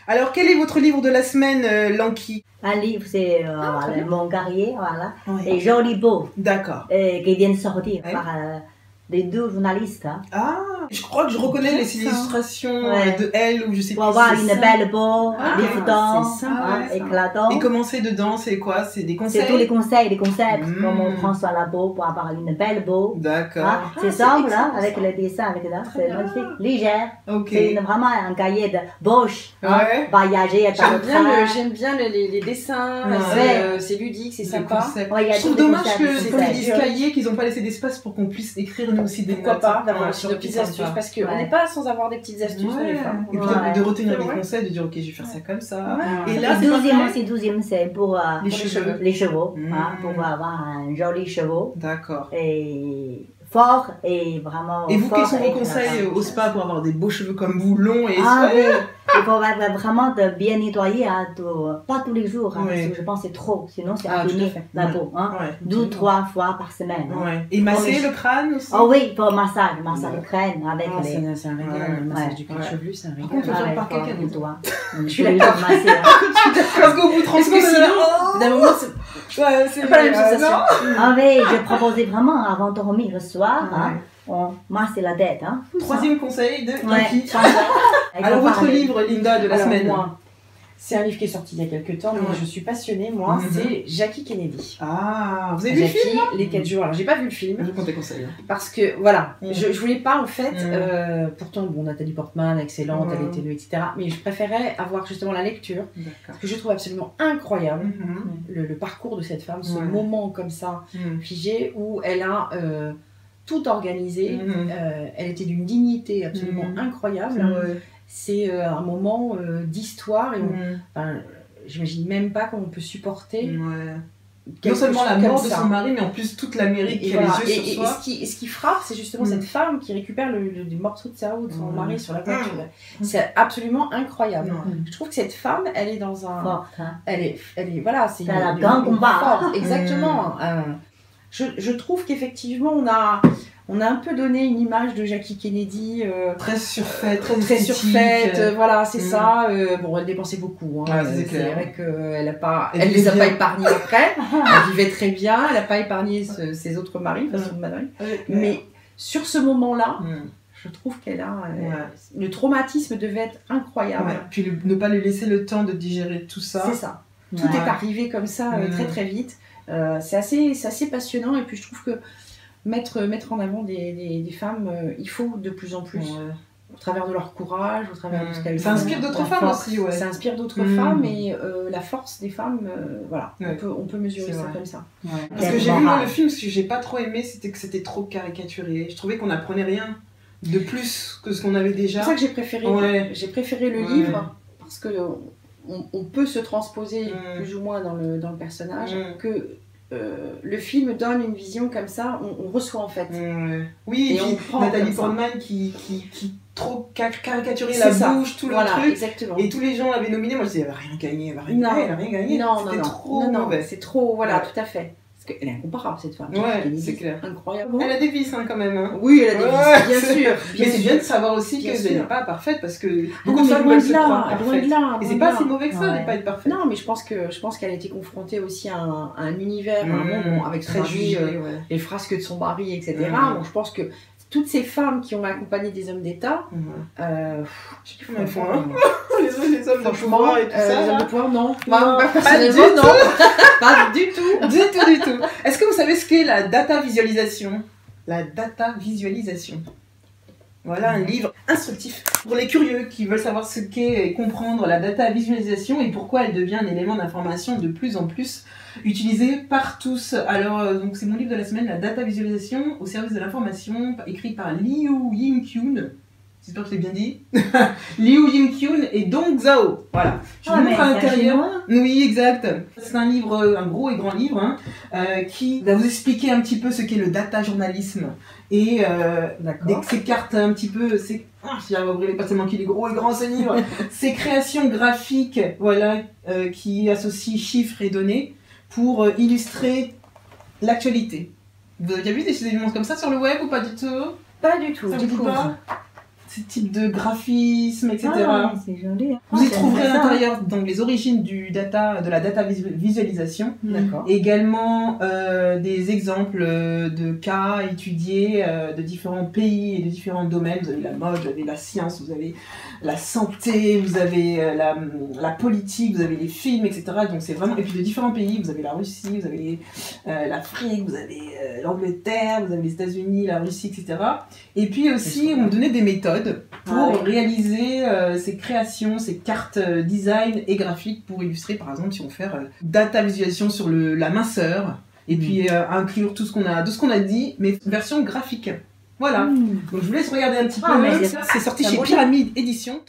Alors, quel est votre livre de la semaine, Lanky? Un livre, c'est voilà, Mon Guerrier, voilà, Oui. et Joli Beau, D'accord. qui vient de sortir Ouais. par des deux journalistes. Hein. Ah, je crois que je reconnais les illustrations Ouais. de elle, ou je sais Pour plus. avoir c'est une ça. belle beau, Ah, vivant, c'est sympa, hein, ça. éclatant. Et comment c'est dedans? C'est quoi? C'est des conseils? C'est tous les conseils, les concepts, Mm. comment on prend soin de la peau pour avoir une belle peau. D'accord. Hein. Ah, C'est c'est simple, excellent, hein, avec ça. le dessin, avec là, Très c'est bien. magnifique, légère. Ok. C'est vraiment un cahier de bauche, hein, Ouais. voyager à J'aime bien les dessins, Ouais. c'est ludique, c'est Le sympa. concept. Ouais, il y a Je trouve tous les dommage concepts, que c'est pour les ça. disques cahiers, qu'ils n'ont pas laissé d'espace pour qu'on puisse écrire nous aussi des Pourquoi notes. pas d'avoir Ouais, aussi ça de aurait été petites astuces, sympa. parce qu'on Ouais. n'est pas sans avoir des petites astuces, nous, les femmes. Et puis Ouais. de retenir C'est les vrai. conseils, de dire ok, je vais faire ça comme ça. Ouais. Et Et là, c'est pas 12e pareil. aussi, 12e, c'est pour Les cheveux. les chevaux, hein, Mm. pour avoir un joli cheveu D'accord. et fort et vraiment. Et vous, quels fort sont vos et conseils éclatant. au spa pour avoir des beaux cheveux comme vous, longs et Ah oui, ouais. il faut vraiment de bien nettoyer, hein, pas tous les jours, hein, Oui. parce que je pense que c'est trop, sinon c'est Ah, tout à abîmer fait. la Ouais. peau. Hein. Ouais. 2-3 fois par semaine. Hein. Ouais. Et masser Oh, mais- le crâne aussi. Oh oui, pour massage de crâne avec Ah, les. c'est un régal, Ouais. le massage Ouais. du cuir Ouais. chevelu, c'est un Par régal. contre, faut faire par faut quelqu'un le d'autre. doigt. Je Je suis suis d'accord. masser. Hein. Parce qu'au bout de 30 Est-ce que secondes, sinon, oh, d'un moment, c'est ouais, c'est pas la même non. sensation. Ah oui, je proposais vraiment avant de dormir le soir, Ouais. hein, on masse la tête. Hein. Troisième conseil de Ouais. Lanky. Il Alors, faut votre parler. livre, Linda, de la Alors, semaine. moi, c'est un livre qui est sorti il y a quelques temps, mais Ouais. je suis passionnée, moi, Mhm. c'est Jackie Kennedy. Ah, vous avez vu le Jackie, film? les 4 jours. Alors, j'ai pas vu le film, Je compte tes conseils. parce que, voilà, Mhm. je voulais pas, en fait, Mhm. pourtant, bon, Nathalie Portman, excellente, elle Mhm. était nue, etc., mais je préférais avoir justement la lecture, D'accord. que je trouve absolument incroyable, Mhm. le parcours de cette femme, ce Ouais. moment comme ça, Mhm. figé, où elle a tout organisé, Mhm. elle était d'une dignité absolument Mhm. incroyable, Ouais. c'est un moment d'histoire, et Mhm. enfin, j'imagine même pas comment on peut supporter Ouais. Non quelque seulement la chose mort comme de ça. son mari, mais en plus toute l'Amérique Et qui a voilà. les yeux Et sur soi. ce qui frappe, c'est justement Mm. cette femme qui récupère le morceau de cerveau de son Mm. mari sur la voiture. Mm. C'est absolument incroyable. Ouais. Je trouve que cette femme, elle est dans un... Forte, hein. Elle est voilà, c'est Elle a une grand combat. force, exactement. Je trouve qu'effectivement, on a un peu donné une image de Jackie Kennedy Très surfaite, très esthétique. surfaite, voilà, c'est Mm. ça. Bon, elle dépensait beaucoup. Hein. Ouais, c'est clair. vrai qu'elle a pas, Elle elle les a vivait pas bien. épargnés après. Elle vivait très bien. Elle n'a pas épargné ses autres maris, enfin, son mari. Mais sur ce moment-là, Mm. je trouve qu'elle a Ouais. le traumatisme devait être incroyable. Ouais. Puis ne pas lui laisser le temps de digérer tout ça. C'est ça. Tout Ouais. est arrivé comme ça très très vite. C'est assez passionnant, et puis je trouve que mettre en avant des femmes, il faut de plus en plus, Ouais. au travers de leur courage, au travers de ce qu'elles Ça font. inspire d'autres La femmes force. aussi, ouais. Ça inspire d'autres Mm. femmes, et la force des femmes, voilà, Ouais. on peut mesurer C'est ça vrai. comme ça. Ouais. Parce que j'ai vu moi le film, ce que j'ai pas trop aimé, c'était que c'était trop caricaturé. Je trouvais qu'on apprenait rien de plus que ce qu'on avait C'est déjà. pour ça que j'ai préféré le Ouais. livre, parce que on peut se transposer Mm. plus ou moins dans le personnage, Mm. que le film donne une vision comme ça, on reçoit en fait. Oui, Et et on puis prend Nathalie comme ça. Portman qui trop caricaturait C'est la ça. bouche, tout le Voilà, truc. exactement. Et tous les gens l'avaient nominé, moi je disais, elle va rien gagner, elle va rien Non. gagner, elle va rien gagner. Non, C'était non, trop non, mauvais. c'est trop, voilà, Ouais. tout à fait. Parce qu'elle est incomparable, cette femme. Ouais, Jackie Kennedy, c'est clair. Incroyable. Elle a des vices quand même. Hein. Oui, elle a des Ouais, vices, bien sûr. Mais c'est bien de savoir aussi Bien qu'elle n'est sûr. pas parfaite parce que Ah beaucoup non, de mais femmes loin veulent de se croire là, loin parfaites. de là. Et loin c'est de pas là. si mauvais que ça de Ouais. pas être parfaite. Non, mais je pense qu'elle a été confrontée aussi à un univers, à un monde, bon, avec son très mari, jugé, ouais. les frasques de son mari, etc. Mm. Bon, je pense que toutes ces femmes qui ont accompagné des hommes d'État, Ouais. je sais plus Combien comment de fois, les hommes de franchement, pouvoir et tout ça. les hommes là. de pouvoir, non. Non, Moi, pas personnellement, du non. Pas du tout. Du tout. Est-ce que vous savez ce qu'est la data visualisation? La data visualisation. Voilà un livre instructif pour les curieux qui veulent savoir ce qu'est et comprendre la data visualisation et pourquoi elle devient un élément d'information de plus en plus utilisé par tous. Alors, donc c'est mon livre de la semaine, la data visualisation au service de l'information, écrit par Liu Ying-kyun. J'espère que je l'ai bien dit. Liu Ying-kyun et Dong Zhao. Voilà. Je vous montre à l'intérieur. Oui, exact. C'est un livre, un gros et grand livre, hein, qui va vous expliquer un petit peu ce qu'est le data journalisme et D'accord. ces cartes un petit peu, si j'arrive à ouvrir, pas seulement qu'il est gros et grand ce livre, ces créations graphiques, voilà, qui associent chiffres et données pour illustrer l'actualité. Vous avez déjà vu des éléments comme ça sur le web ou pas du tout? Pas du tout. Ça je vous dit découvre. pas? ce type de graphisme, etc. Ah, c'est joli. Vous y c'est trouverez à intéressant. l'intérieur donc les origines de la data visualisation. D'accord. Également des exemples de cas étudiés de différents pays et de différents domaines. Vous avez la mode, vous avez la science, vous avez la santé, vous avez la politique, vous avez les films, etc. Donc c'est vraiment... Et puis de différents pays, vous avez la Russie, vous avez l'Afrique, vous avez l'Angleterre, vous avez les États-Unis, la Russie, etc. Et puis aussi, on me donnait des méthodes pour réaliser ces créations, ces cartes design et graphiques pour illustrer, par exemple, si on fait data visualisation sur la minceur, et puis inclure tout ce qu'on a dit, mais version graphique. Voilà. Donc je vous laisse regarder un petit peu. mais C'est sorti c'est chez beau. Pyramide Édition.